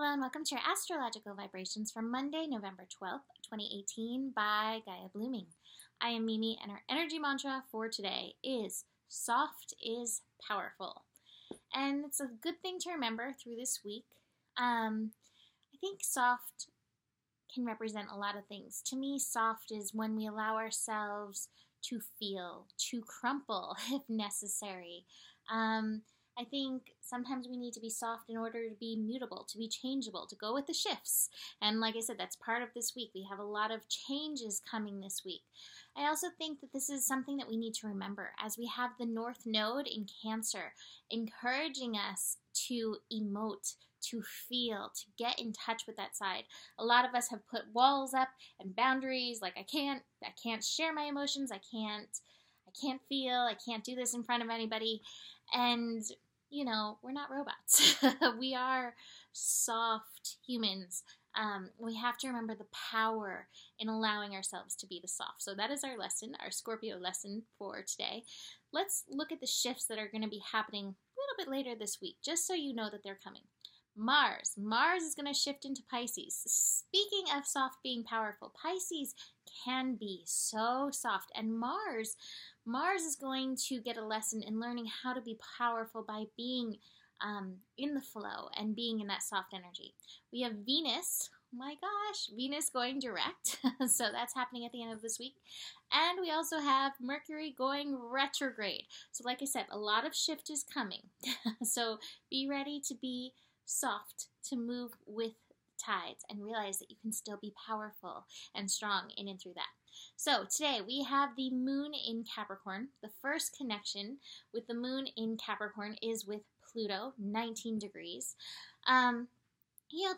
Hello and welcome to your astrological vibrations for Monday, November 12th, 2018 by Gaia Blooming. I am Mimi and our energy mantra for today is soft is powerful. And it's a good thing to remember through this week. I think soft can represent a lot of things. To me, soft is when we allow ourselves to feel, to crumple if necessary. I think sometimes we need to be soft in order to be mutable, to be changeable, to go with the shifts. And like I said, that's part of this week. We have a lot of changes coming this week. I also think that this is something that we need to remember as we have the North Node in Cancer, encouraging us to emote, to feel, to get in touch with that side. A lot of us have put walls up and boundaries, like I can't share my emotions, I can't feel, I can't do this in front of anybody. And you know, we're not robots. We are soft humans. We have to remember the power in allowing ourselves to be the soft. So that is our lesson, our Scorpio lesson for today. Let's look at the shifts that are going to be happening a little bit later this week, just so you know that they're coming. Mars is going to shift into Pisces. Speaking of soft being powerful, Pisces can be so soft, and Mars is going to get a lesson in learning how to be powerful by being in the flow and being in that soft energy. We have Venus, oh my gosh, Venus going direct, so that's happening at the end of this week. And we also have Mercury going retrograde. So like I said, a lot of shift is coming. So be ready to be soft, to move with tides and realize that you can still be powerful and strong in and through that. So today we have the moon in Capricorn. The first connection with the moon in Capricorn is with Pluto, 19 degrees. The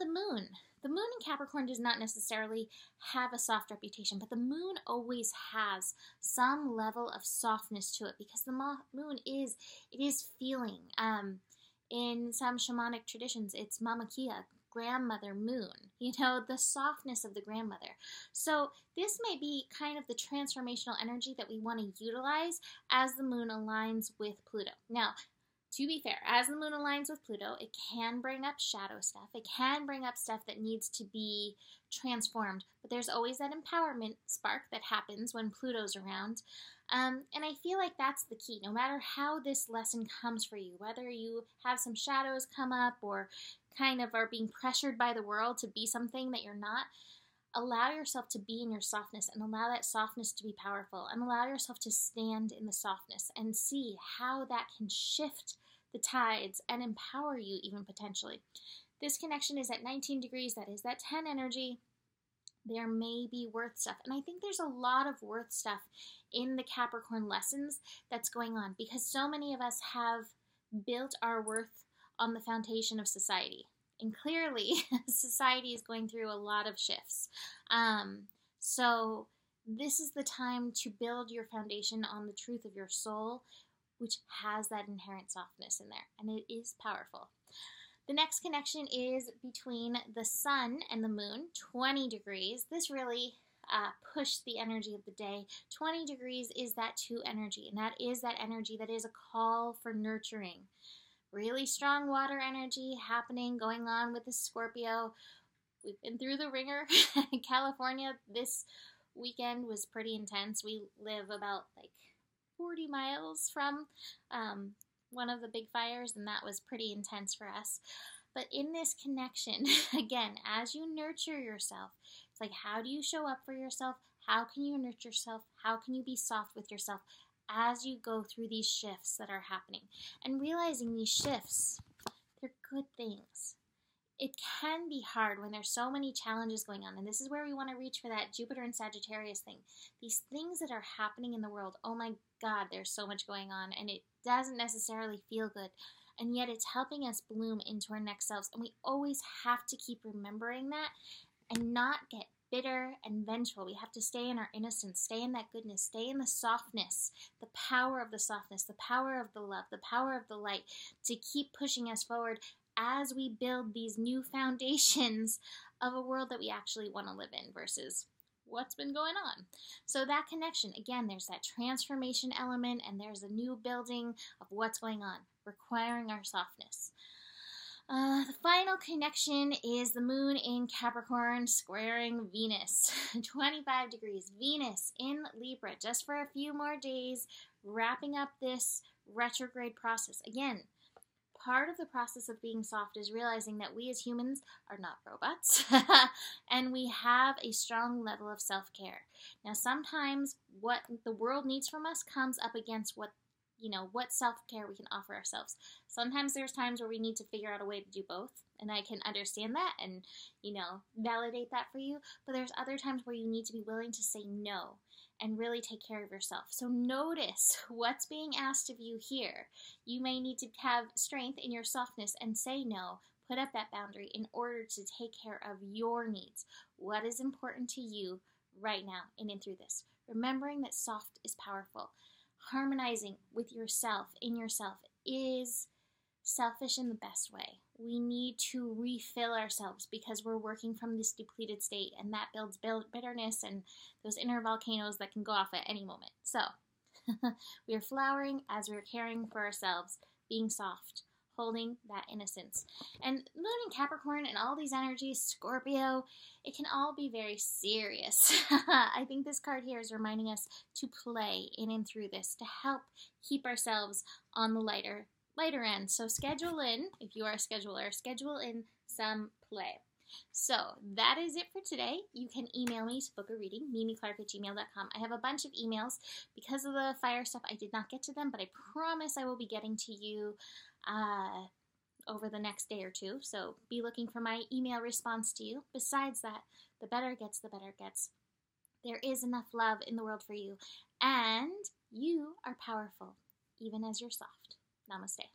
moon in Capricorn does not necessarily have a soft reputation, but the moon always has some level of softness to it because the moon is feeling. In some shamanic traditions, it's Mama Kia, grandmother moon, the softness of the grandmother. So this may be kind of the transformational energy that we want to utilize as the moon aligns with Pluto. Now, to be fair, as the moon aligns with Pluto, it can bring up shadow stuff. It can bring up stuff that needs to be transformed. But there's always that empowerment spark that happens when Pluto's around. And I feel like that's the key. No matter how this lesson comes for you, whether you have some shadows come up or kind of are being pressured by the world to be something that you're not, allow yourself to be in your softness and allow that softness to be powerful and allow yourself to stand in the softness and see how that can shift the tides and empower you even potentially. This connection is at 19 degrees. That is that 10 energy. There may be worth stuff. And I think there's a lot of worth stuff in the Capricorn lessons that's going on because so many of us have built our worth on the foundation of society. And clearly, society is going through a lot of shifts. So this is the time to build your foundation on the truth of your soul, which has that inherent softness in there. And it is powerful. The next connection is between the sun and the moon, 20 degrees. This really pushed the energy of the day. 20 degrees is that 2 energy, and that is that energy that is a call for nurturing. Really strong water energy happening, going on with the Scorpio. We've been through the ringer. California this weekend was pretty intense. We live about 40 miles from one of the big fires, and that was pretty intense for us. But in this connection, again, as you nurture yourself, it's like, how do you show up for yourself? How can you nurture yourself? How can you be soft with yourself as you go through these shifts that are happening? And realizing these shifts, they're good things. It can be hard when there's so many challenges going on, and this is where we want to reach for that Jupiter and Sagittarius thing. These things that are happening in the world, oh my God, there's so much going on, and it doesn't necessarily feel good, and yet it's helping us bloom into our next selves, and we always have to keep remembering that and not get bitter and vengeful. We have to stay in our innocence, stay in that goodness, stay in the softness, the power of the softness, the power of the love, the power of the light, to keep pushing us forward as we build these new foundations of a world that we actually want to live in versus what's been going on. So that connection, again, there's that transformation element and there's a new building of what's going on, requiring our softness. The final connection is the moon in Capricorn squaring Venus. 25 degrees. Venus in Libra just for a few more days, wrapping up this retrograde process. Again, part of the process of being soft is realizing that we as humans are not robots and we have a strong level of self-care. Now, sometimes what the world needs from us comes up against what self-care we can offer ourselves. Sometimes there's times where we need to figure out a way to do both, and I can understand that and, validate that for you. But there's other times where you need to be willing to say no and really take care of yourself. So notice what's being asked of you here. You may need to have strength in your softness and say no, put up that boundary in order to take care of your needs. What is important to you right now and in through this? Remembering that soft is powerful. Harmonizing with yourself, in yourself, is selfish in the best way. We need to refill ourselves because we're working from this depleted state, and that builds bitterness and those inner volcanoes that can go off at any moment. So, we are flowering as we're caring for ourselves, being soft, holding that innocence. And moon in Capricorn and all these energies, Scorpio, it can all be very serious. I think this card here is reminding us to play in and through this to help keep ourselves on the lighter end. So schedule in, if you are a scheduler, schedule in some play. So that is it for today. You can email me to book a reading, mimiclark@gmail.com. I have a bunch of emails. Because of the fire stuff, I did not get to them, but I promise I will be getting to you over the next day or two. So be looking for my email response to you. Besides that, the better it gets, the better it gets. There is enough love in the world for you, and you are powerful, even as you're soft. Namaste.